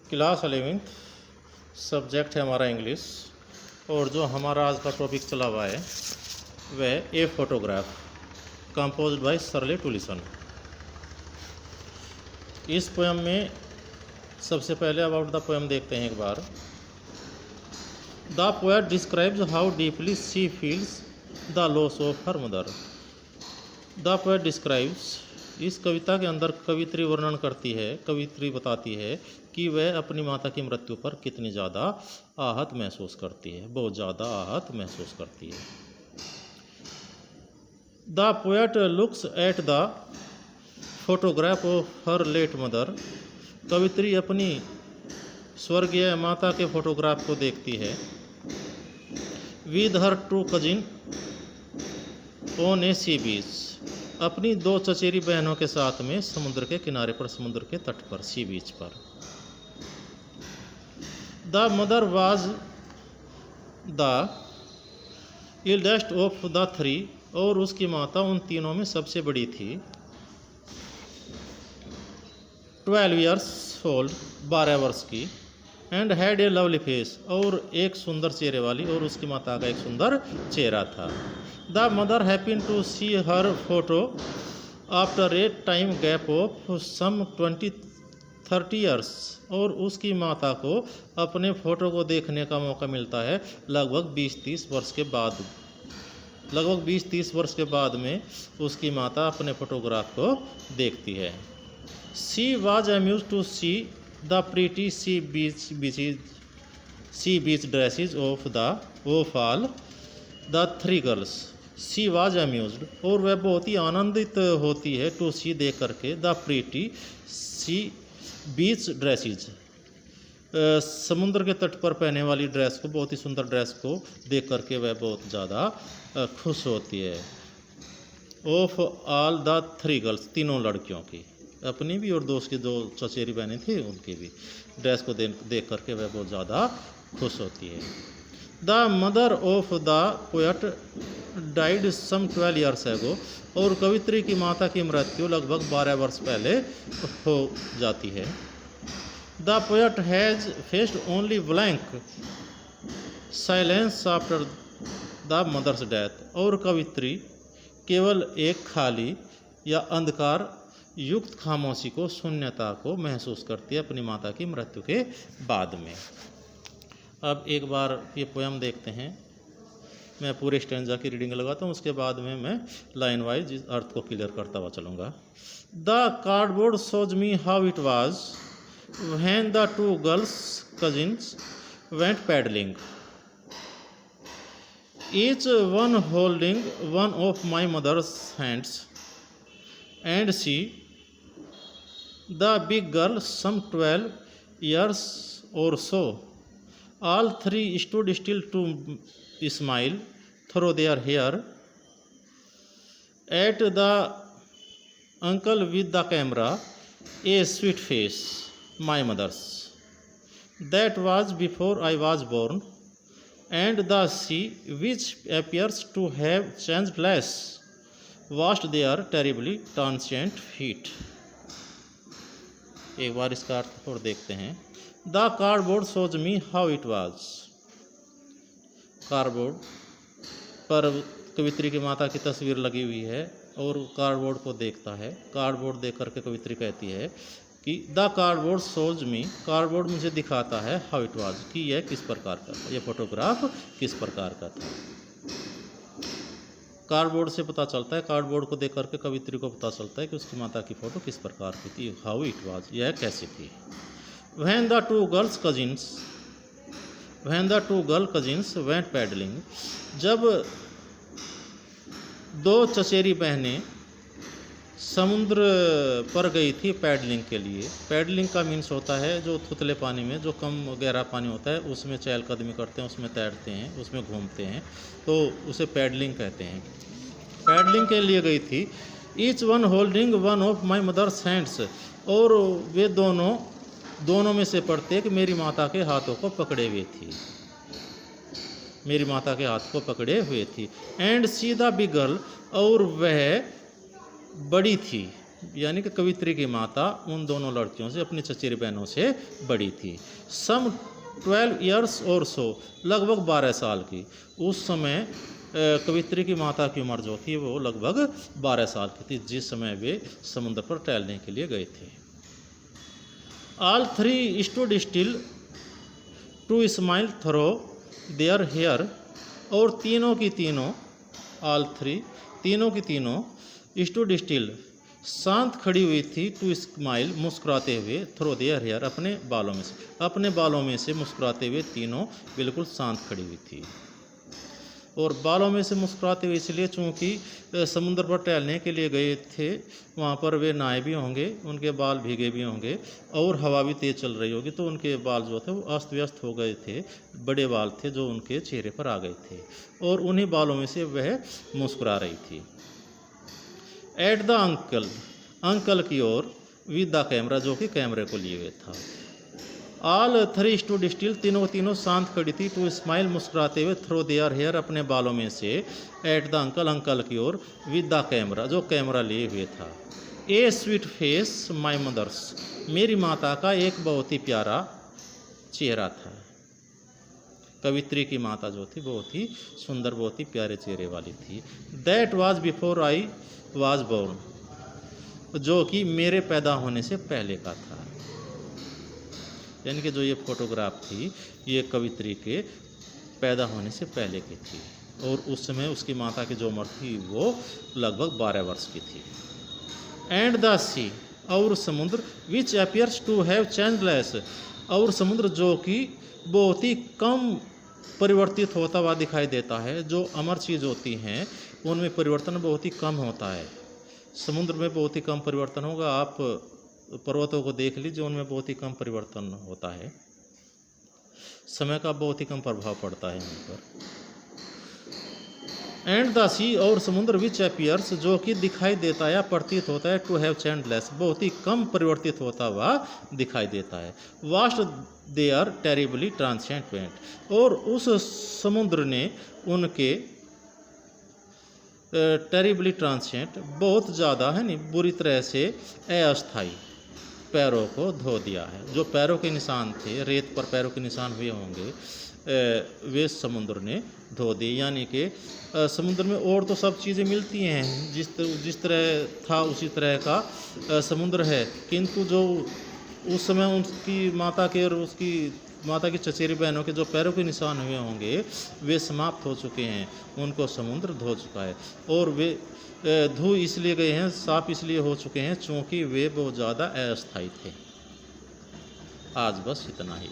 Class 11th subject है हमारा English. और जो हमारा आज का टॉपिक चला हुआ है वह a photograph composed by Shirley Toulson. इस पोएम में सबसे पहले अबाउट द पोएम देखते हैं एक बार। The poet describes how deeply she feels the loss of her mother. The poet describes, इस कविता के अंदर कवित्री वर्णन करती है, कवित्री बताती है कि वह अपनी माता की मृत्यु पर कितनी ज़्यादा आहत महसूस करती है, बहुत ज़्यादा आहत महसूस करती है। The poet looks at the photograph of her late mother. कवित्री अपनी स्वर्गीय माता के फोटोग्राफ को देखती है। With her two cousin on a sea beach, अपनी दो चचेरी बहनों के साथ में समुद्र के किनारे पर, समुद्र के तट पर, सी बीच पर। The mother was the eldest of the three, और उसकी माता उन तीनों में सबसे बड़ी थी। 12 years old, 12 वर्ष की। And had a lovely face, और एक सुंदर चेहरे वाली, और उसकी माता का एक सुंदर चेहरा था। The mother happen to see her photo after a time gap of some 20-30 years, और उसकी माता को अपने फ़ोटो को देखने का मौका मिलता है लगभग 20-30 वर्ष के बाद। लगभग 20-30 वर्ष के बाद में उसकी माता अपने फोटोग्राफ को देखती है। She was amuse to see the pretty sea beach dresses of all the three girls. She was amused, और वह बहुत ही आनंदित होती है, टू सी देख करके, the pretty sea beach dresses, समुद्र के तट पर पहने वाली ड्रेस को, बहुत ही सुंदर ड्रेस को देख करके वह बहुत ज़्यादा खुश होती है। Of all the three girls, तीनों लड़कियों की, अपनी भी और दोस्त की, जो चचेरी बहनें थी उनकी भी, ड्रेस को देख करके वह बहुत ज़्यादा खुश होती है। The mother of the poet died some 12 years ago, और कवित्री की माता की मृत्यु लगभग 12 वर्ष पहले हो जाती है। The poet has faced only blank silence after the mother's death, और कवित्री केवल एक खाली या अंधकार युक्त खामोशी को, शून्यता को महसूस करती है अपनी माता की मृत्यु के बाद में। अब एक बार ये पोएम देखते हैं। मैं पूरे स्टैंजा की रीडिंग लगाता हूँ, उसके बाद में मैं लाइन वाइज इस अर्थ को क्लियर करता हुआ चलूँगा। The cardboard shows me how it was when the two girls cousins went paddling, each one holding one of my mother's hands, and she the big girl some 12 years or so. All three stood still to smile through their hair at the uncle with the camera, a sweet face, my mother's. That was before I was born, and the sea, which appears to have changed less, washed their terribly transient feet. एक बार इसका अर्थ और देखते हैं। The cardboard shows me how it was. Cardboard पर कवित्री की माता की तस्वीर लगी हुई है, और कार्डबोर्ड को देखता है। कार्डबोर्ड देख करके कवित्री कहती है कि the cardboard shows me, cardboard मुझे दिखाता है, हाउ इट वाज, कि यह किस प्रकार का था, यह फोटोग्राफ किस प्रकार का था। कार्डबोर्ड से पता चलता है, कार्डबोर्ड को देख करके कवित्री को पता चलता है कि उसकी माता की फ़ोटो किस प्रकार की थी, हाउ इट वाज, यह कैसी थी। When the two girl cousins went paddling, जब दो चचेरी बहनें समुद्र पर गई थी पैडलिंग के लिए। पैडलिंग का मीन्स होता है जो थुतले पानी में, जो कम गहरा पानी होता है, उसमें चहलकदमी करते हैं, उसमें तैरते हैं, उसमें घूमते हैं, तो उसे पैडलिंग कहते हैं। पैडलिंग के लिए गई थी। Each one holding one of my mother's hands, और वे दोनों में से प्रत्येक मेरी माता के हाथों को पकड़े हुए थी, मेरी माता के हाथ को पकड़े हुए थी। And see the big girl, और वह बड़ी थी, यानी कि कवित्री की माता उन दोनों लड़कियों से, अपनी चचेरी बहनों से बड़ी थी। सम 12 ईयर्स और सो, लगभग 12 साल की। उस समय कवित्री की माता की उम्र जो थी वो लगभग 12 साल की थी जिस समय वे समुद्र पर टहलने के लिए गए थे। All three stood still to smile through their hair, और तीनों की तीनों, ऑल थ्री, तीनों की तीनों, स्टूड स्टिल, शांत खड़ी हुई थी, टू स्माइल, मुस्कुराते हुए, थ्रो देयर हेयर, अपने बालों में से मुस्कुराते हुए तीनों बिल्कुल शांत खड़ी हुई थी। और बालों में से मुस्कुराते हुए इसलिए चूँकि समुद्र पर टहलने के लिए गए थे, वहाँ पर वे नहाए भी होंगे, उनके बाल भीगे भी होंगे और हवा भी तेज़ चल रही होगी, तो उनके बाल जो थे वो अस्त व्यस्त हो गए थे, बड़े बाल थे जो उनके चेहरे पर आ गए थे और उन्हीं बालों में से वह मुस्कुरा रही थी। एट द अंकल, अंकल की ओर, विद द कैमरा, जो कि कैमरे को लिए हुए था। ऑल थ्री स्टूड स्टिल, तीनों तीनों शांत खड़ी थी, टू स्माइल, मुस्कुराते हुए, थ्रो देयर हेयर, अपने बालों में से, एट द अंकल, अंकल की ओर, विद द कैमरा, जो कैमरा लिए हुए था। A sweet face my mother's, मेरी माता का एक बहुत ही प्यारा चेहरा था। कवित्री की माता जो थी बहुत ही सुंदर, बहुत ही प्यारे चेहरे वाली थी। That was before I was born, जो कि मेरे पैदा होने से पहले का था। यानी कि जो ये फोटोग्राफ थी ये कवित्री के पैदा होने से पहले की थी और उस समय उसकी माता की जो उम्र थी वो लगभग 12 वर्ष की थी। एंड द सी, और समुद्र, विच अपीयर्स टू हैव चेंजलेस, और समुद्र जो कि बहुत ही कम परिवर्तित होता हुआ दिखाई देता है। जो अमर चीज़ होती हैं उनमें परिवर्तन बहुत ही कम होता है। समुद्र में बहुत ही कम परिवर्तन होगा। आप पर्वतों को देख लीजिए, उनमें बहुत ही कम परिवर्तन होता है, समय का बहुत ही कम प्रभाव पड़ता है उन पर। एंड द सी, और समुद्र, विच अपीयर्स, जो कि दिखाई देता है या प्रतीत होता है, टू हैव चेंजलेस, बहुत ही कम परिवर्तित होता हुआ दिखाई देता है। Vast they are terribly transient went, और उस समुद्र ने उनके टेरिबली ट्रांसिएंट, बहुत ज़्यादा है नहीं, बुरी तरह से अस्थायी पैरों को धो दिया है। जो पैरों के निशान थे, रेत पर पैरों के निशान हुए होंगे, वे समुद्र ने धो दिए। यानी कि समुद्र में और तो सब चीज़ें मिलती हैं, जिस तरह था उसी तरह का समुद्र है, किंतु जो उस समय उसकी माता के और उसकी माता की चचेरी बहनों के जो पैरों के निशान हुए होंगे वे समाप्त हो चुके हैं, उनको समुद्र धो चुका है। और वे धो इसलिए गए हैं, साफ इसलिए हो चुके हैं क्योंकि वे बहुत ज़्यादा अस्थायी थे। आज बस इतना ही।